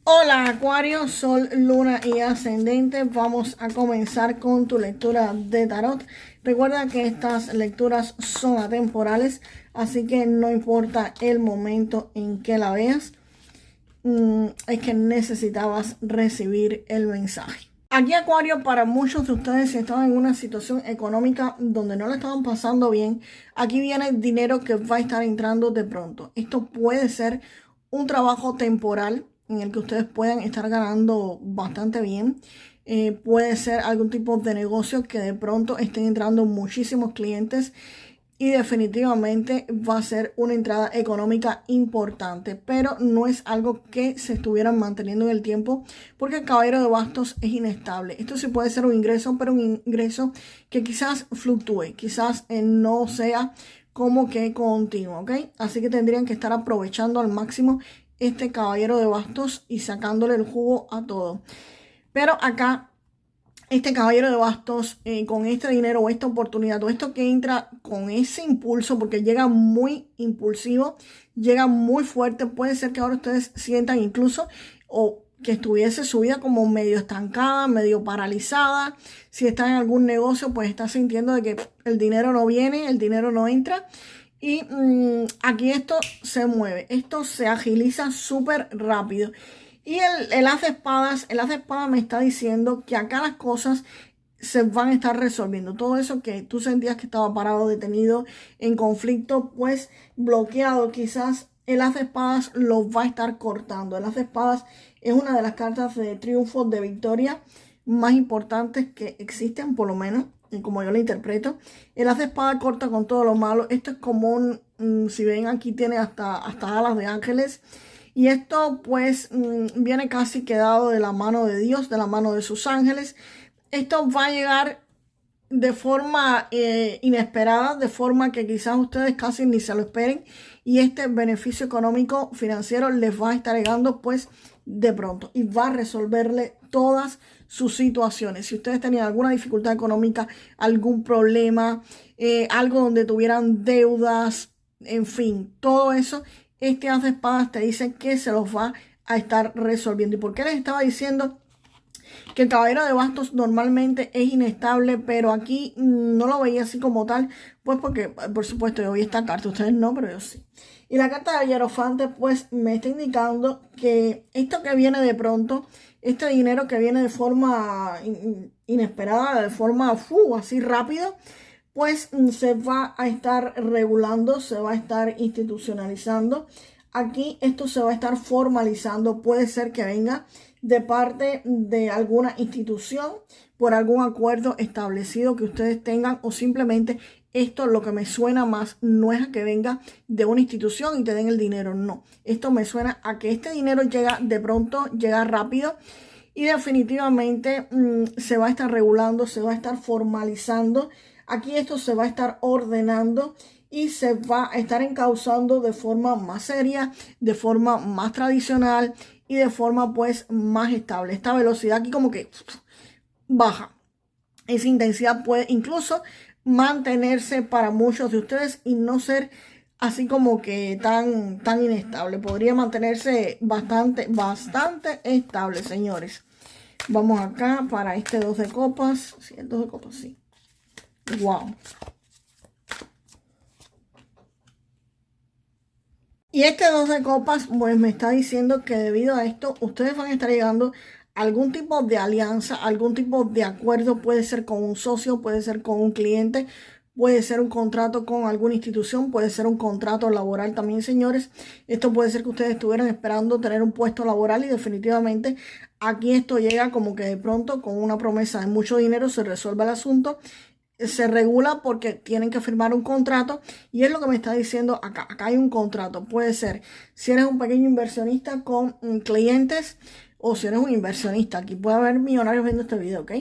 Hola Acuario, Sol, Luna y Ascendente. Vamos a comenzar con tu lectura de tarot. Recuerda que estas lecturas son atemporales, así que no importa el momento en que la veas, es que necesitabas recibir el mensaje. Aquí Acuario, para muchos de ustedes, si estaban en una situación económica donde no le estaban pasando bien, aquí viene dinero que va a estar entrando de pronto. Esto puede ser un trabajo temporal en el que ustedes puedan estar ganando bastante bien. Puede ser algún tipo de negocio que de pronto estén entrando muchísimos clientes y definitivamente va a ser una entrada económica importante, pero no es algo que se estuvieran manteniendo en el tiempo porque el caballero de bastos es inestable. Esto sí puede ser un ingreso, pero un ingreso que quizás fluctúe, quizás no sea como que continuo, ¿ok? Así que tendrían que estar aprovechando al máximo este caballero de bastos y sacándole el jugo a todo. Pero acá este caballero de bastos, con este dinero o esta oportunidad o esto que entra con ese impulso, porque llega muy impulsivo, llega muy fuerte, puede ser que ahora ustedes sientan incluso o que estuviese su vida como medio estancada, medio paralizada. Si está en algún negocio, pues está sintiendo de que el dinero no viene, el dinero no entra. Y aquí esto se mueve, esto se agiliza súper rápido. Y el as de espadas, me está diciendo que acá las cosas se van a estar resolviendo. Todo eso que tú sentías que estaba parado, detenido, en conflicto, pues bloqueado, quizás el as de espadas lo va a estar cortando. El as de espadas es una de las cartas de triunfo, de victoria más importantes que existen, por lo menos, como yo lo interpreto. El as de espada corta con todo lo malo. Esto es como si ven aquí tiene hasta alas de ángeles. Y esto pues viene casi quedado de la mano de Dios, de la mano de sus ángeles. Esto va a llegar de forma inesperada, de forma que quizás ustedes casi ni se lo esperen. Y este beneficio económico financiero les va a estar llegando pues de pronto. Y va a resolverle todas sus situaciones. Si ustedes tenían alguna dificultad económica, algún problema, algo donde tuvieran deudas, en fin, todo eso, este as de espadas te dice que se los va a estar resolviendo. ¿Y por qué les estaba diciendo que el caballero de bastos normalmente es inestable, pero aquí no lo veía así como tal? Pues porque, por supuesto, yo vi esta carta, ustedes no, pero yo sí. Y la carta de Hierofante, pues me está indicando que esto que viene de pronto, este dinero que viene de forma inesperada, de forma así rápido, pues se va a estar regulando, se va a estar institucionalizando. Aquí esto se va a estar formalizando. Puede ser que venga de parte de alguna institución por algún acuerdo establecido que ustedes tengan, o simplemente esto, lo que me suena más no es a que venga de una institución y te den el dinero, no. Esto me suena a que este dinero llega de pronto, llega rápido y definitivamente se va a estar regulando, se va a estar formalizando. Aquí esto se va a estar ordenando y se va a estar encauzando de forma más seria, de forma más tradicional y de forma pues más estable. Esta velocidad aquí como que baja. Esa intensidad puede incluso mantenerse para muchos de ustedes y no ser así como que tan inestable. Podría mantenerse bastante estable, señores. Vamos acá para este 2 de copas. Sí, el 2 de copas, sí. Wow. Y este 2 de copas, pues me está diciendo que debido a esto, ustedes van a estar llegando a algún tipo de alianza, algún tipo de acuerdo. Puede ser con un socio, puede ser con un cliente, puede ser un contrato con alguna institución, puede ser un contrato laboral también, señores. Esto puede ser que ustedes estuvieran esperando tener un puesto laboral y definitivamente aquí esto llega como que de pronto con una promesa de mucho dinero se resuelve el asunto. Se regula porque tienen que firmar un contrato y es lo que me está diciendo acá. Acá hay un contrato. Puede ser si eres un pequeño inversionista con clientes o si eres un inversionista. Aquí puede haber millonarios viendo este video, ¿ok?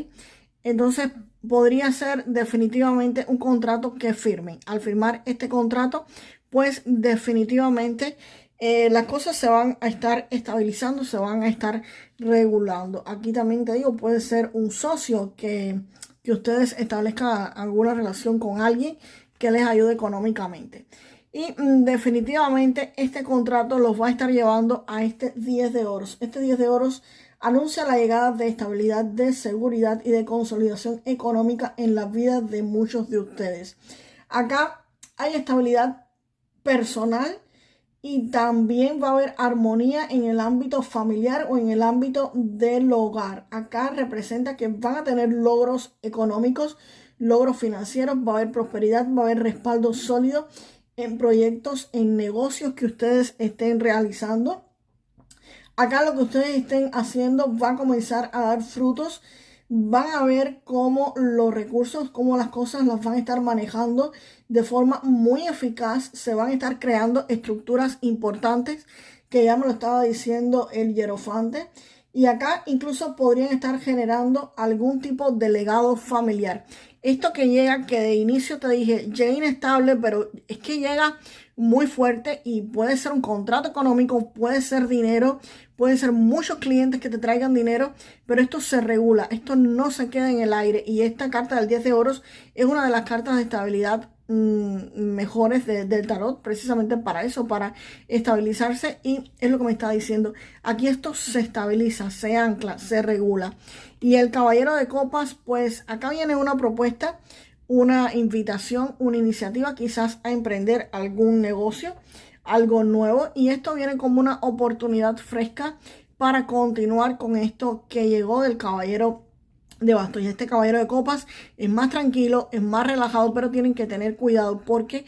Entonces podría ser definitivamente un contrato que firmen. Al firmar este contrato, pues definitivamente las cosas se van a estar estabilizando, se van a estar regulando. Aquí también te digo, puede ser un socio que ustedes establezcan alguna relación con alguien que les ayude económicamente. Y definitivamente este contrato los va a estar llevando a este 10 de oros. Este 10 de oros anuncia la llegada de estabilidad, de seguridad y de consolidación económica en la vida de muchos de ustedes. Acá hay estabilidad personal y también va a haber armonía en el ámbito familiar o en el ámbito del hogar. Acá representa que van a tener logros económicos, logros financieros, va a haber prosperidad, va a haber respaldo sólido en proyectos, en negocios que ustedes estén realizando. Acá lo que ustedes estén haciendo va a comenzar a dar frutos. Van a ver cómo los recursos, cómo las cosas las van a estar manejando de forma muy eficaz. Se van a estar creando estructuras importantes, que ya me lo estaba diciendo el hierofante. Y acá incluso podrían estar generando algún tipo de legado familiar. Esto que llega, que de inicio te dije, llega inestable, pero es que llega muy fuerte y puede ser un contrato económico, puede ser dinero, pueden ser muchos clientes que te traigan dinero, pero esto se regula, esto no se queda en el aire. Y esta carta del 10 de oros es una de las cartas de estabilidad mejores del tarot, precisamente para eso, para estabilizarse, y es lo que me está diciendo. Aquí esto se estabiliza, se ancla, se regula. Y el caballero de copas, pues acá viene una propuesta, una invitación, una iniciativa quizás a emprender algún negocio, algo nuevo, y esto viene como una oportunidad fresca para continuar con esto que llegó del caballero de bastos. Y este caballero de copas es más tranquilo, es más relajado, pero tienen que tener cuidado porque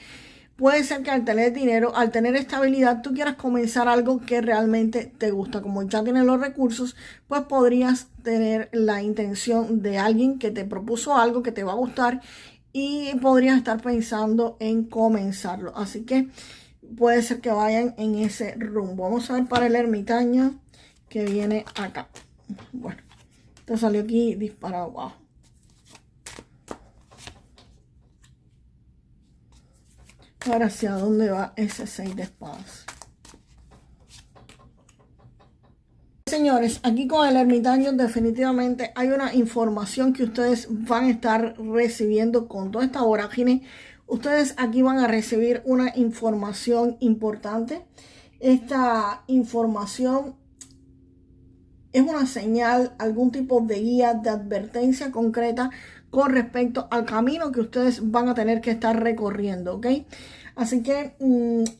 puede ser que al tener dinero, al tener estabilidad, tú quieras comenzar algo que realmente te gusta. Como ya tienes los recursos, pues podrías tener la intención de alguien que te propuso algo que te va a gustar y podrías estar pensando en comenzarlo. Así que puede ser que vayan en ese rumbo. Vamos a ver para el ermitaño que viene acá. Bueno, esto salió aquí disparado. Wow. Ahora, ¿hacia dónde va ese 6 de espadas? Señores, aquí con el ermitaño definitivamente hay una información que ustedes van a estar recibiendo con toda esta vorágine. Ustedes aquí van a recibir una información importante. Esta información es una señal, algún tipo de guía, de advertencia concreta con respecto al camino que ustedes van a tener que estar recorriendo, ¿ok? Así que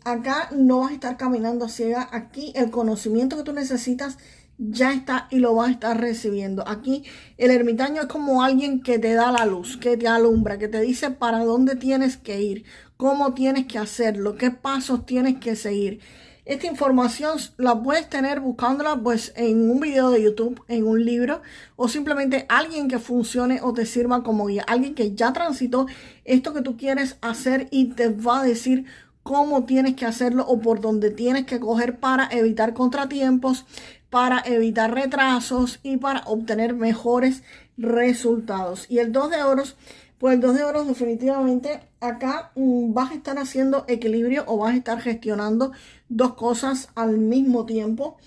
acá no vas a estar caminando a ciega. Aquí el conocimiento que tú necesitas ya está y lo vas a estar recibiendo. Aquí el ermitaño es como alguien que te da la luz, que te alumbra, que te dice para dónde tienes que ir, cómo tienes que hacerlo, qué pasos tienes que seguir. Esta información la puedes tener buscándola pues en un video de YouTube, en un libro, o simplemente alguien que funcione o te sirva como guía. Alguien que ya transitó esto que tú quieres hacer y te va a decir cómo tienes que hacerlo o por dónde tienes que coger para evitar contratiempos, para evitar retrasos y para obtener mejores resultados. Y el 2 de oros, pues el 2 de oros definitivamente acá vas a estar haciendo equilibrio o vas a estar gestionando dos cosas al mismo tiempo.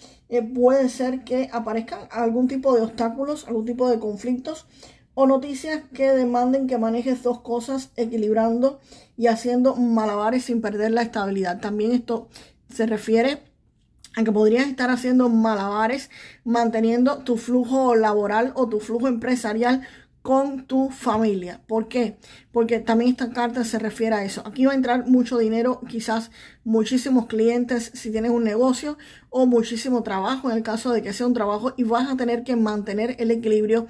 Puede ser que aparezcan algún tipo de obstáculos, algún tipo de conflictos o noticias que demanden que manejes dos cosas equilibrando y haciendo malabares sin perder la estabilidad. También esto se refiere a que podrías estar haciendo malabares manteniendo tu flujo laboral o tu flujo empresarial con tu familia. ¿Por qué? Porque también esta carta se refiere a eso. Aquí va a entrar mucho dinero, quizás muchísimos clientes si tienes un negocio o muchísimo trabajo en el caso de que sea un trabajo, y vas a tener que mantener el equilibrio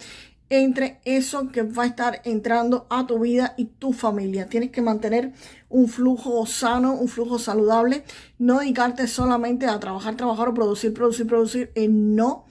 entre eso que va a estar entrando a tu vida y tu familia. Tienes que mantener un flujo sano, un flujo saludable, no dedicarte solamente a trabajar o producir. No.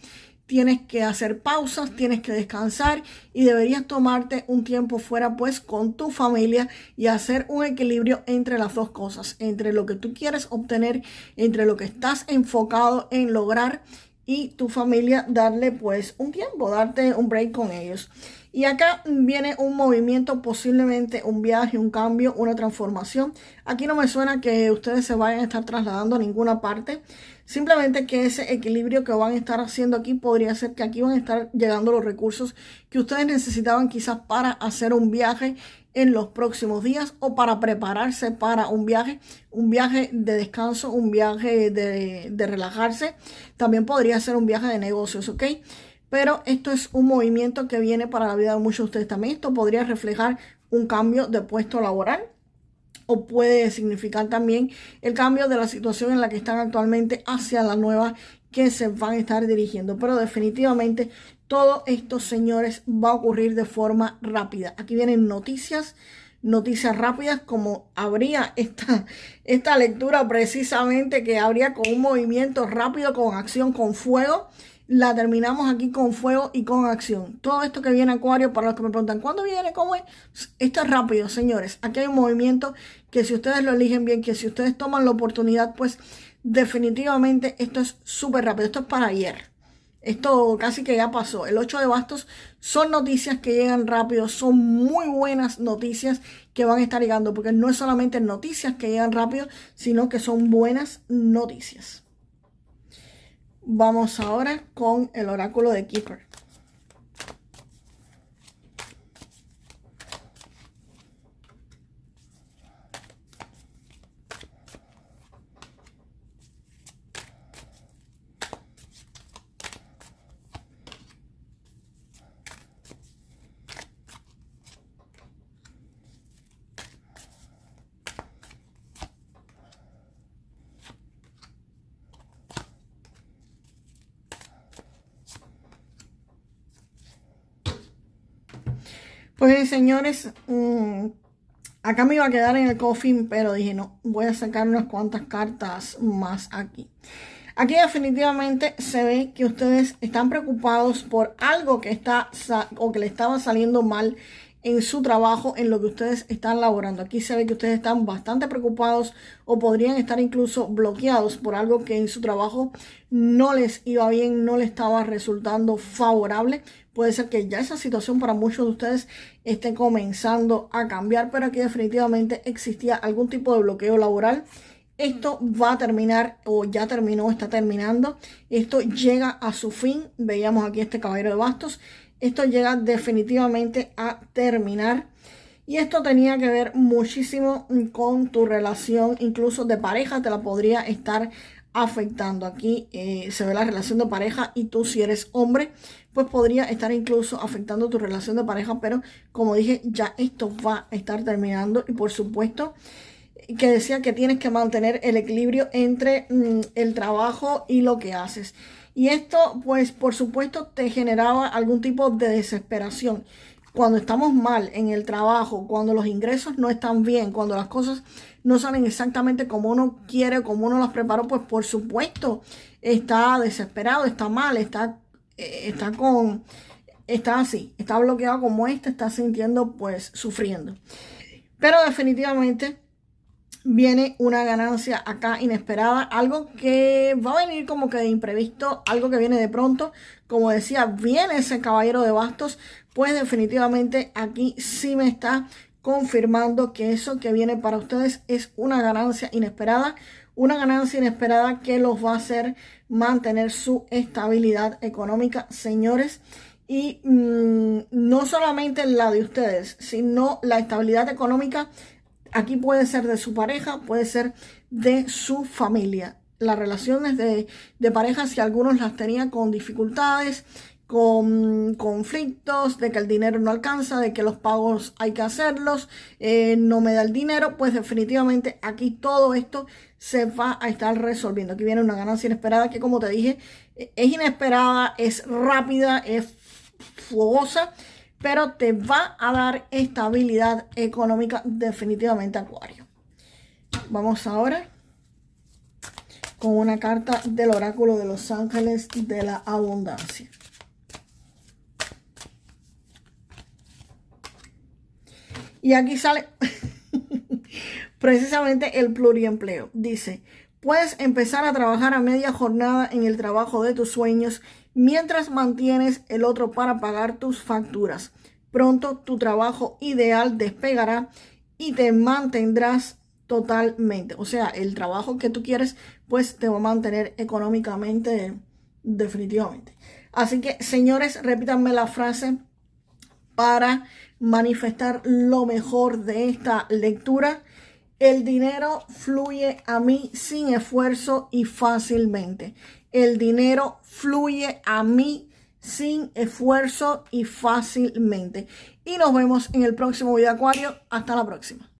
Tienes que hacer pausas, tienes que descansar y deberías tomarte un tiempo fuera pues con tu familia y hacer un equilibrio entre las dos cosas, entre lo que tú quieres obtener, entre lo que estás enfocado en lograr y tu familia, darle pues un tiempo, darte un break con ellos. Y acá viene un movimiento, posiblemente un viaje, un cambio, una transformación. Aquí no me suena que ustedes se vayan a estar trasladando a ninguna parte. Simplemente que ese equilibrio que van a estar haciendo aquí podría ser que aquí van a estar llegando los recursos que ustedes necesitaban quizás para hacer un viaje en los próximos días o para prepararse para un viaje de descanso, un viaje de relajarse. También podría ser un viaje de negocios, ¿ok? Pero esto es un movimiento que viene para la vida de muchos de ustedes también. Esto podría reflejar un cambio de puesto laboral o puede significar también el cambio de la situación en la que están actualmente hacia la nueva que se van a estar dirigiendo. Pero definitivamente todo esto, señores, va a ocurrir de forma rápida. Aquí vienen noticias rápidas, como habría esta lectura precisamente, que habría con un movimiento rápido, con acción, con fuego. La terminamos aquí con fuego y con acción. Todo esto que viene, Acuario, para los que me preguntan, ¿cuándo viene? ¿Cómo es? Esto es rápido, señores. Aquí hay un movimiento que si ustedes lo eligen bien, que si ustedes toman la oportunidad, pues definitivamente esto es súper rápido. Esto es para ayer. Esto casi que ya pasó. El 8 de bastos son noticias que llegan rápido. Son muy buenas noticias que van a estar llegando. Porque no es solamente noticias que llegan rápido, sino que son buenas noticias. Vamos ahora con el oráculo de Keeper. Pues señores, acá me iba a quedar en el coffin, pero dije no, voy a sacar unas cuantas cartas más aquí. Aquí definitivamente se ve que ustedes están preocupados por algo que está o que le estaba saliendo mal en su trabajo, en lo que ustedes están laborando. Aquí se ve que ustedes están bastante preocupados o podrían estar incluso bloqueados por algo que en su trabajo no les iba bien, no les estaba resultando favorable. Puede ser que ya esa situación para muchos de ustedes esté comenzando a cambiar, pero aquí definitivamente existía algún tipo de bloqueo laboral. Esto va a terminar o ya terminó, está terminando. Esto llega a su fin. Veíamos aquí este caballero de bastos. Esto llega definitivamente a terminar. Y esto tenía que ver muchísimo con tu relación, incluso de pareja, te la podría estar afectando. Aquí se ve la relación de pareja y tú, si eres hombre, pues podría estar incluso afectando tu relación de pareja. Pero como dije, ya esto va a estar terminando. Y por supuesto que decía que tienes que mantener el equilibrio entre el trabajo y lo que haces. Y esto, pues, por supuesto, te generaba algún tipo de desesperación. Cuando estamos mal en el trabajo, cuando los ingresos no están bien, cuando las cosas no salen exactamente como uno quiere, como uno las preparó, pues, por supuesto, está desesperado, está mal, está así, está bloqueado como está sintiendo, pues, sufriendo. Pero definitivamente viene una ganancia acá inesperada, algo que va a venir como que de imprevisto, algo que viene de pronto. Como decía, viene ese caballero de bastos, pues definitivamente aquí sí me está confirmando que eso que viene para ustedes es una ganancia inesperada que los va a hacer mantener su estabilidad económica, señores. Y no solamente la de ustedes, sino la estabilidad económica. Aquí puede ser de su pareja, puede ser de su familia. Las relaciones de pareja, si algunos las tenían con dificultades, con conflictos, de que el dinero no alcanza, de que los pagos hay que hacerlos, no me da el dinero, pues definitivamente aquí todo esto se va a estar resolviendo. Aquí viene una ganancia inesperada que, como te dije, es inesperada, es rápida, es fogosa, pero te va a dar estabilidad económica definitivamente, Acuario. Vamos ahora con una carta del oráculo de los ángeles de la abundancia. Y aquí sale precisamente el pluriempleo. Dice, puedes empezar a trabajar a media jornada en el trabajo de tus sueños mientras mantienes el otro para pagar tus facturas. Pronto tu trabajo ideal despegará y te mantendrás totalmente. O sea, el trabajo que tú quieres, pues te va a mantener económicamente definitivamente. Así que, señores, repítanme la frase para manifestar lo mejor de esta lectura. El dinero fluye a mí sin esfuerzo y fácilmente. El dinero fluye a mí sin esfuerzo y fácilmente. Y nos vemos en el próximo video, Acuario. Hasta la próxima.